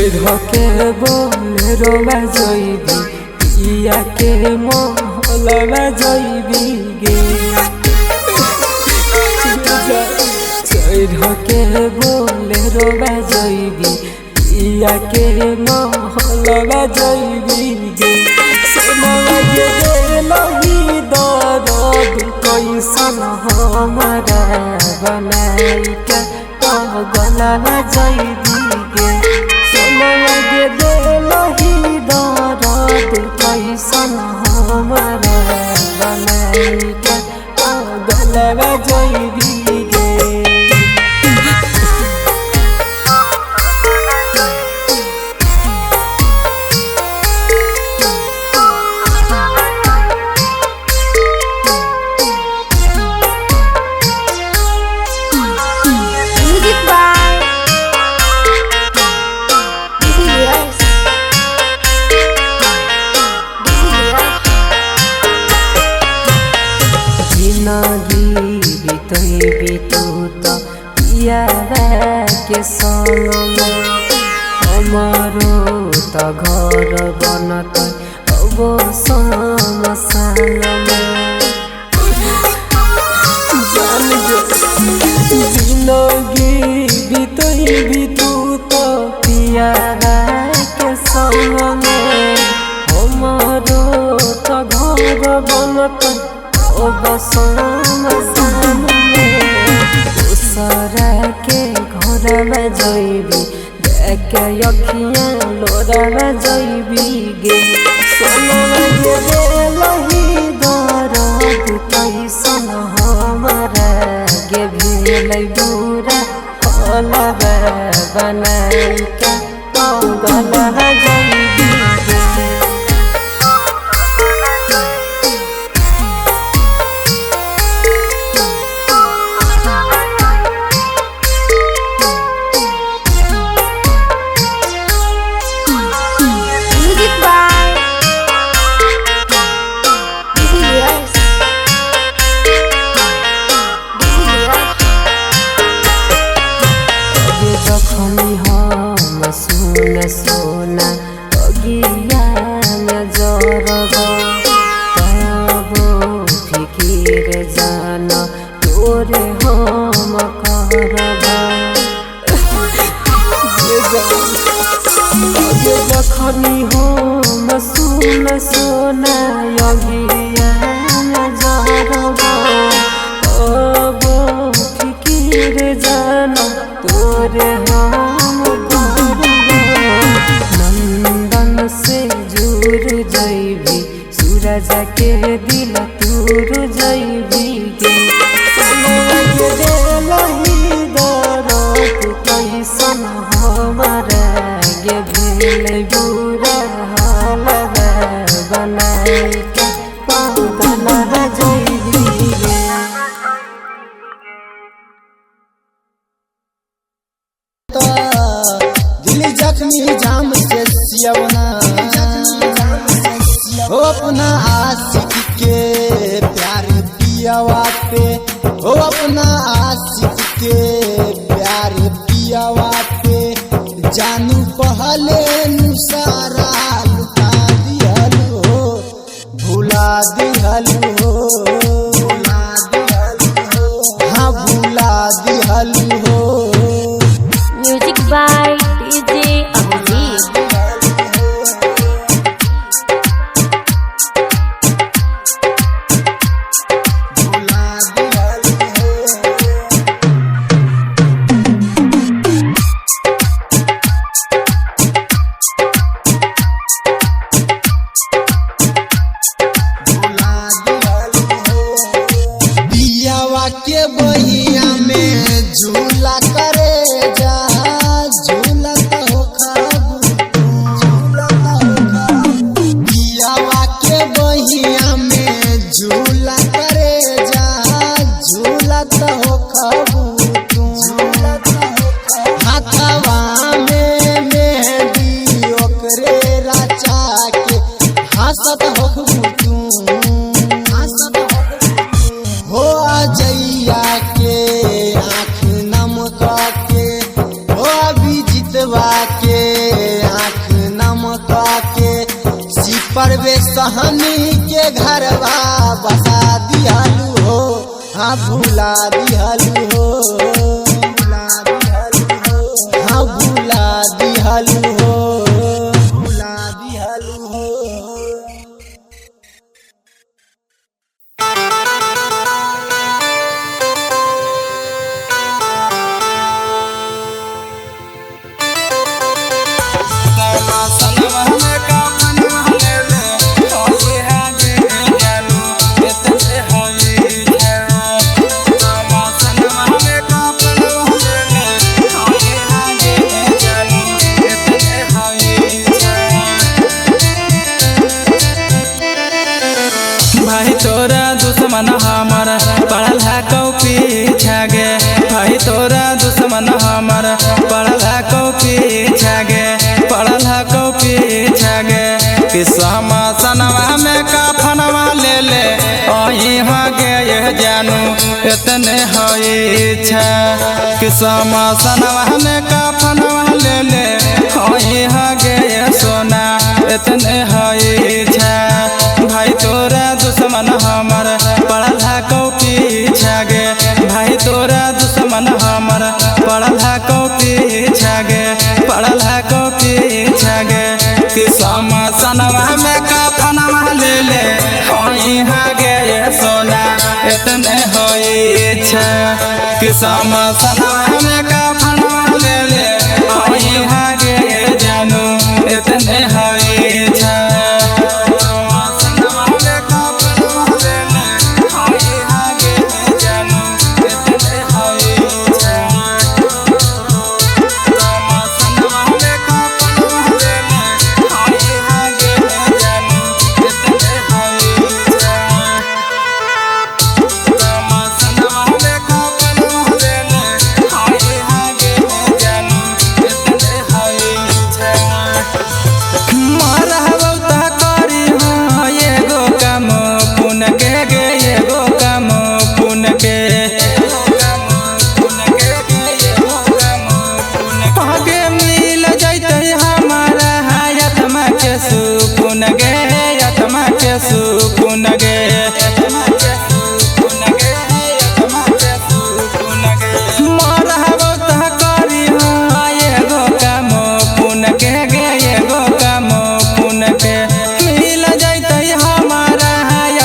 चढ़ के बोलेरो बजैबी पिया के महल बजैबी गे चढ़ के बोलेरो बजैबी पिया के महल बजैबी गे सोना गे लही दर्द कैसन हमारा बनाई के पागल बजैबी गे सोना गे लही दर्द कैसन हमारा बनाई के पागल बजैबी गे। के संग हमारो त घर बनत अब समसान जिंदगी बीतई तू तो पियारा के संग हमारो त घर बनत अब समसान दूसरा के घर में जैबी देख अखियाँ लोरा में जैबी गे सोना गे लही दर्द कैसन हमारा गे भेल बुरा हल बनाई के पागल जैबी गे। सोना अगिया में जरब तब फिकिर जान तोरे हम करब जखनी हम सुन सोना अगिया में जरब तब फिकिर जान तोरे हम से जुर जैबी सूरज के दिल तूर जैबी गे सोना गे लही दर्द कैसन हमारा गे भेल बुरा हाल बनाई के पागल जैबी गे। दिल जख्मी जाम से सियवना हो अपना आशिक के प्यार पियावा पे हो अपना आशिक के प्यार पियावा पे जानू पहले सारा लुटा दिहल हो भुला दिहल हो हाँ भुला दिहल हो। Music by DJ Abhijeet. भुला दिहल हो परवेश सहनी के घरवा बसा दिहलू हो हाँ भूला दिहलू हो हाँ भूला दिहलू हो भूला दिहलू हो। भाई तोरा दुश्मन हमर पढ़ल है कॉपी छागे भाई तोरा दुश्मन हमर पढ़ल है कॉपी छागे पढ़ल है कॉपी छागे किसमा सनवा में कफनवा ले ले ओही हगे ये जानू इतने होई छा किसमा सनवा में कफनवा ले ले ओही हगे ये सोना इतने होई छा भाई तोरा दुश्मन हमर पढ़ल है कॉपी छागे भाई तोरा दुश्मन हमर पढ़ल है कॉपी छागे पढ़ल है कॉपी छागे किसमा सनवा में कफनवा ले ले होई हागे ये सोना इतने होई छा किसमा सनवा में कफनवा ले ले होई हागे ये जानू इतने होई छा सुकुन गे मरहबो त करी एगो काम पुन के गे एगो काम पुन के मिल जैतै हमारा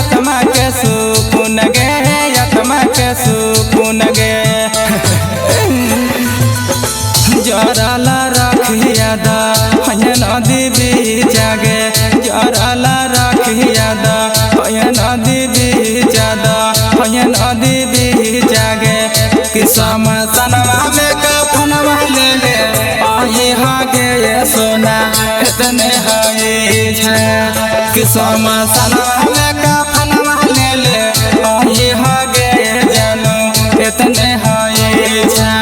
आत्मा के सुकुन गे आत्मा के सुकुन गे जरला रखिया दा नदी बीजागे जरला रखिया दा नदी बीजादा नदी बीजागे किसम सनवा में कफनवा ले ले आही हागे ये सोना इतने है छे किसम सनवा में कफनवा ले ले आही हागे ये जानू इतने है छे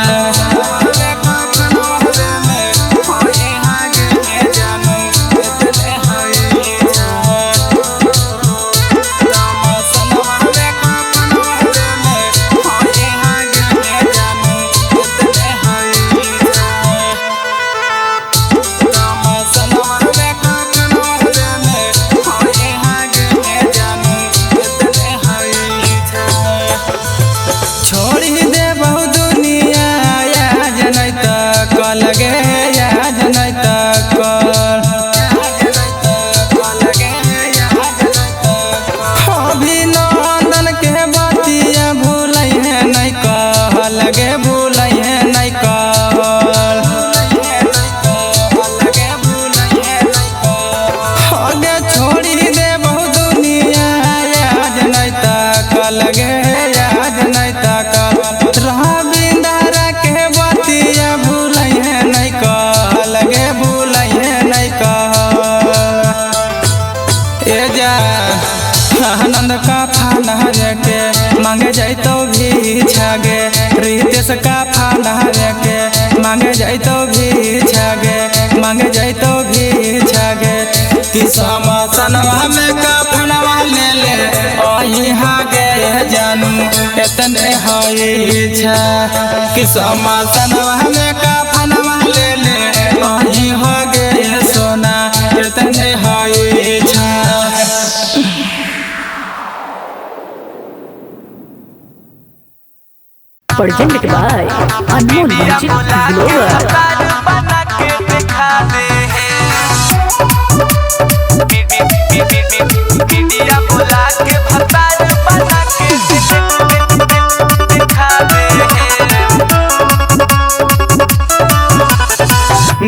आनंद का फाना के मांगे जाइतो भी छागे रितेश का फाना के मांगे जाइतो भी छागे मांगे जाइतो भी छागे किसम सनवा में का फनवा ले ले ओही हागे जानू इतने होई छा किसम सनवा में का फनवा ले ले ओही हागे सोना इतने होई छा। presented by Anmol Music Global. Media बोला के भतार बना के दिखा दे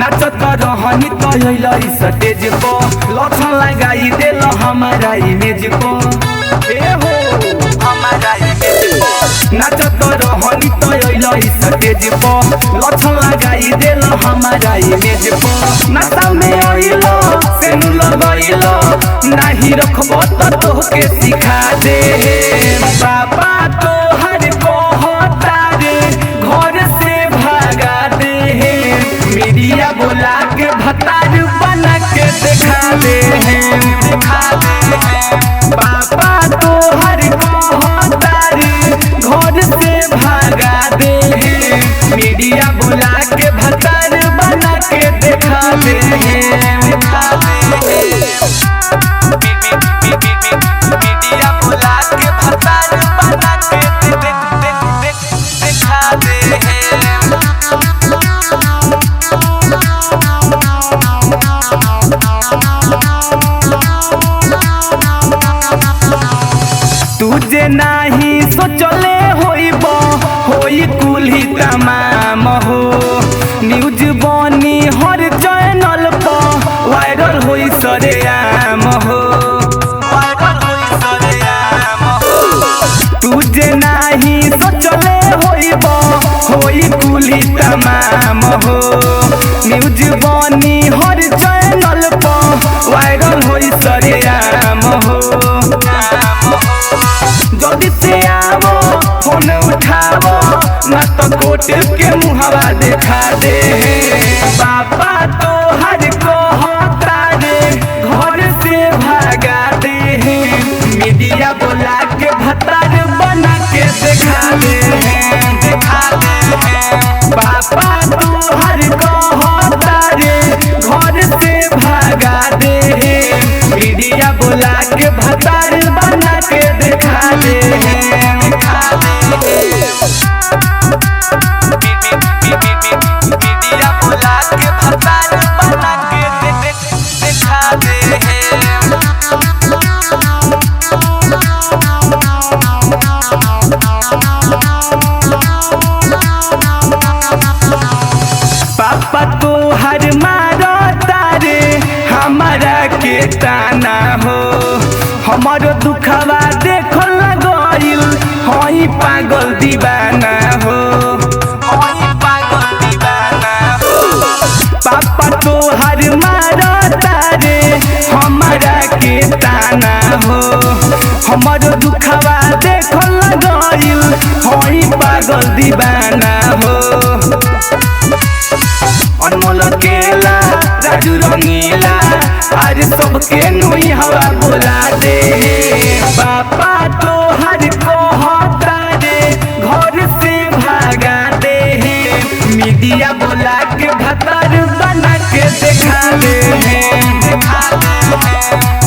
नाचत रहनी तो लई स्टेज को लक्षण लगाई देल हमारा इमेज को ए हो हमारा इमेज को नाचत रहनी तो लई स्टेज को लक्षण लगाई देल हमारा इमेज को नाता में आइलो सेनु लगाइलो नाही रखबो तो तोहके सिखा दे बाबा तो हर को होता रे घर से भागा दे मीडिया बोला के भतार बना के दिखा दे पापा तो हर को होता रे घर से भागा दे मीडिया बोला के भतार बना के दिखा दे मीडिया बोला के भतार बना के दिखा दे तुझे नाही सोचले होई कुली तमाम हो न्यूज बनी हर चैनल पर वायरल होई सरेआम हो तुझे नाही सोचले होई कुली तमाम हो न्यूज बनी हर चैनल पर वायरल होई सरेआम हो जल्दी से आवो फोन उठावो ना तो कोट के मुहावा दिखा दे पापा तो हर को होता रे घर से भागा दे मीडिया बोला के भतार बना के दिखा दे पापा तो हर को होता रे घर से भागा दे मीडिया बोला के भतार बना के दिखा दे मीडिया बोला के भतार बना के दिखा दे पापा तो हर मारो तारे हमारा के ताना हो हमारो दुखवा देखो लगइल होई पागल दीवाना हो पापा तो हर मारो तारे हमारा के ताना हो हमारो दुखवा देखो लगइल होई पागल दीवाना हो अनमोल केला राजू रंगीला आज सबके नुई हवा बोला दे पापा तो हर को होता रे घर से भागा दे मीडिया बोला के भतार बना के दिखा दे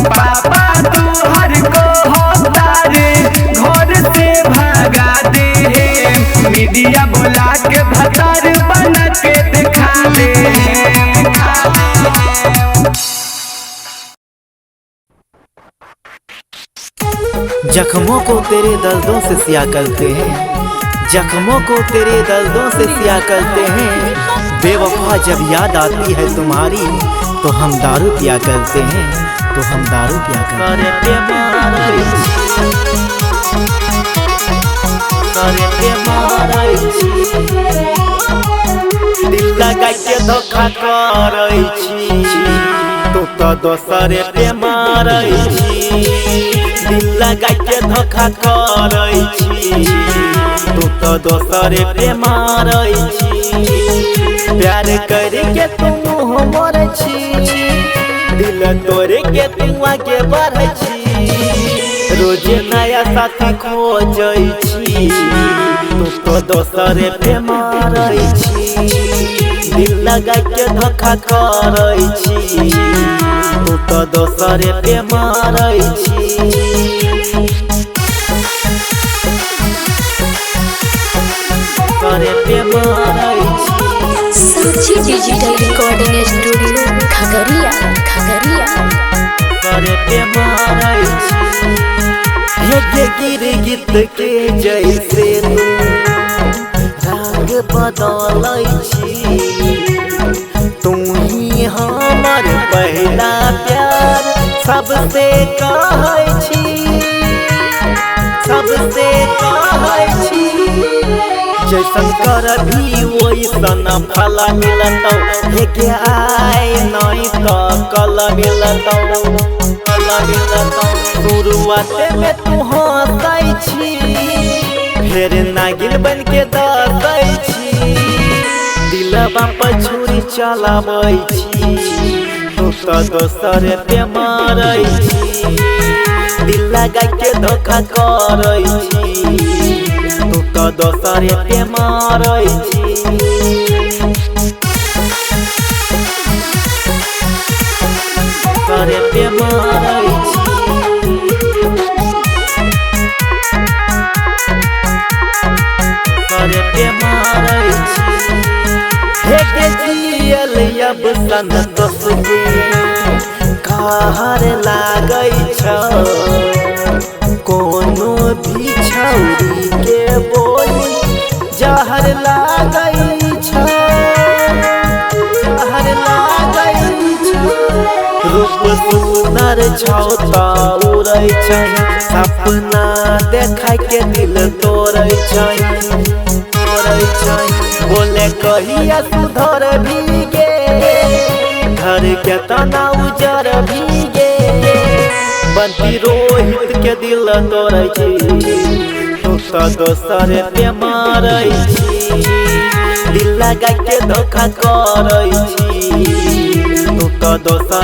पापा तो हर को होता रे घर से भागा दे मीडिया बोला के भतार बना के दिखा दे जख्मों को तेरे दर्दों से सिया करते हैं जख्मों को तेरे दर्दों से सिया करते हैं बेवफा जब याद आती है तुम्हारी तो हम दारू पिया करते हैं तो हम दारू पिया करते दिल लगा के धोखा करै छी तो दोसरे पे मारै छी दिल लगा के धोखा करै छी तो दोसरे पे मारै छी प्यार करके तुम मरै छी दिल तोड़े के तुम आगे बढ़ै छी रोज नया साथी खोजै छी तो दोसरे पे मारै छी दिल लगा के धोखा करै छी तो दोसरे पे मारै छी रुचि डिजिटल रिकॉर्डिंग स्टूडियो खगड़िया करे पे मारै छी हे गिर गीत के जैसे रंग बदलै छी तू ही हमर पहला प्यार सबसे कहै छी जैसन कर भी वैसन फल मिलतौ हे के आय नहीं तो कल मिलतौ शुरुआते में तू हंसै छी फेर नागिन बन के दसै छी दिलबा पर छुरी चलाबै छी तू तो दोसर पे मारै छी दिल लगा के धोखा करै छी तू तो दोसर पे मारै छी करे पे मारै छी करे पे मारै छी हे के जियल अब संतोष के कहर लागै छ कोनो भी छौरी के बोली जहर लागै छ रूप सुंदर छौ त उड़ै छै सपना देखै के दिल तोड़ै छै बोले कहिया सुधर भीगे घर के तना उजर भीगे बंटी रोहित के दिल तोड़ै छी तू तो दोसर पे मारै छी दिल लगा के धोखा करै छी तू तो दोसर